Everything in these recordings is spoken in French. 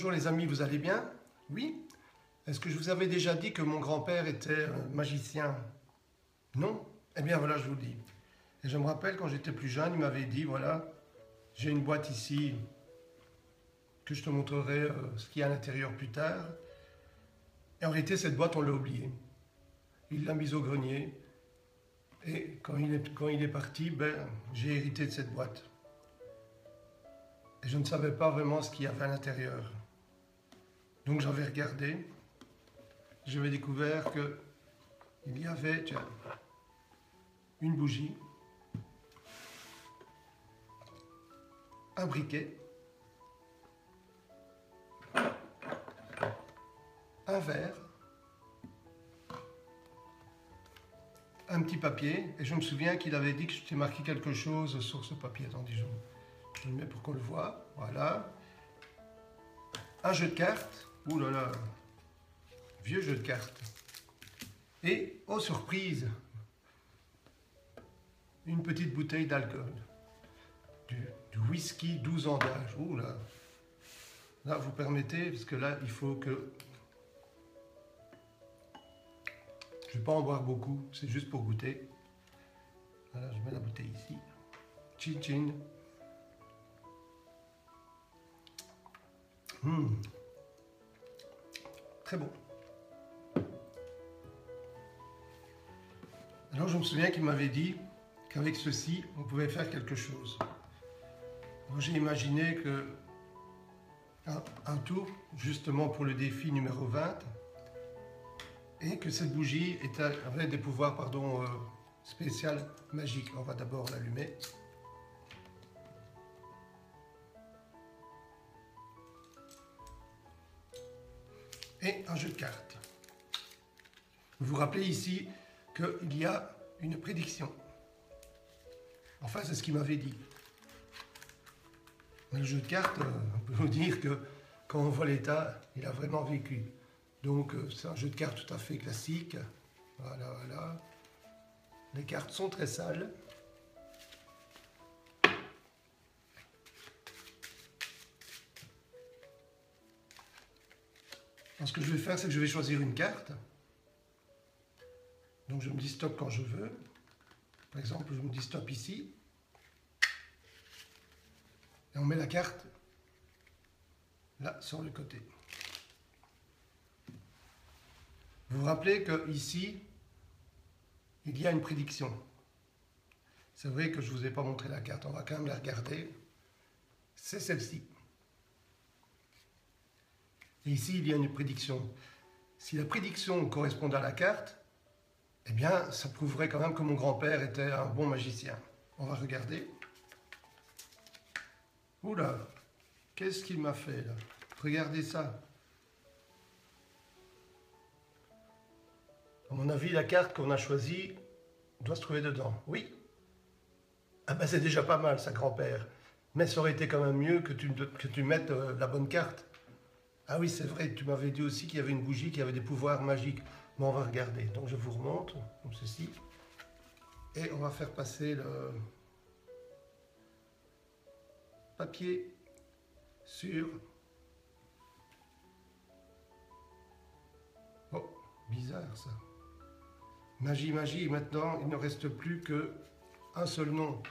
Bonjour les amis, vous allez bien? Oui? Est-ce que je vous avais déjà dit que mon grand-père était magicien? Non? Eh bien voilà, je vous le dis. Et je me rappelle quand j'étais plus jeune, il m'avait dit, voilà, j'ai une boîte ici, que je te montrerai ce qu'il y a à l'intérieur plus tard. Et en réalité, cette boîte, on l'a oubliée. Il l'a mise au grenier. Et quand il est parti, ben, j'ai hérité de cette boîte. Et je ne savais pas vraiment ce qu'il y avait à l'intérieur. Donc j'avais regardé. J'avais découvert qu'il y avait, tiens, une bougie, un briquet, un verre, un petit papier, et je me souviens qu'il avait dit que j'étais marqué quelque chose sur ce papier. Attendez, je le mets pour qu'on le voit. Voilà. Un jeu de cartes. Ouh là là, vieux jeu de cartes. Et, oh surprise, une petite bouteille d'alcool. Du whisky 12 ans d'âge. Ouh là. Là, vous permettez, parce que là, il faut que... Je ne vais pas en boire beaucoup, c'est juste pour goûter. Voilà, je mets la bouteille ici. Chin chin. Très bon. Alors je me souviens qu'il m'avait dit qu'avec ceci, on pouvait faire quelque chose. J'ai imaginé que un tour, justement pour le défi numéro 20, et que cette bougie avait des pouvoirs spéciaux, magiques. On va d'abord l'allumer. Et un jeu de cartes. Vous vous rappelez ici qu'il y a une prédiction. Enfin, c'est ce qu'il m'avait dit. Mais le jeu de cartes, on peut vous dire que quand on voit l'état, il a vraiment vécu. Donc, c'est un jeu de cartes tout à fait classique. Voilà, voilà. Les cartes sont très sales. Alors, ce que je vais faire, c'est que je vais choisir une carte. Donc, je me dis stop quand je veux. Par exemple, je me dis stop ici. Et on met la carte là, sur le côté. Vous vous rappelez qu'ici, il y a une prédiction. C'est vrai que je ne vous ai pas montré la carte, on va quand même la regarder. C'est celle-ci. Et ici, il y a une prédiction. Si la prédiction correspond à la carte, eh bien, ça prouverait quand même que mon grand-père était un bon magicien. On va regarder. Oula, qu'est-ce qu'il m'a fait là? Regardez ça. À mon avis, la carte qu'on a choisie doit se trouver dedans. Oui. Ah ben c'est déjà pas mal, ça, grand-père. Mais ça aurait été quand même mieux que tu mettes la bonne carte. Ah oui, c'est vrai, tu m'avais dit aussi qu'il y avait une bougie qui avait des pouvoirs magiques. Mais on va regarder. Donc je vous remonte, comme ceci. Et on va faire passer le papier sur... Oh, bizarre ça. Magie, magie, maintenant il ne reste plus qu'un seul nom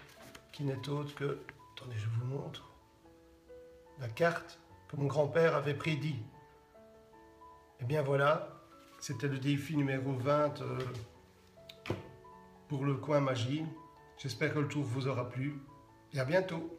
qui n'est autre que... Attendez, je vous montre. La carte que mon grand-père avait prédit. Et bien voilà, c'était le défi numéro 20 pour le coin magie. J'espère que le tour vous aura plu et à bientôt.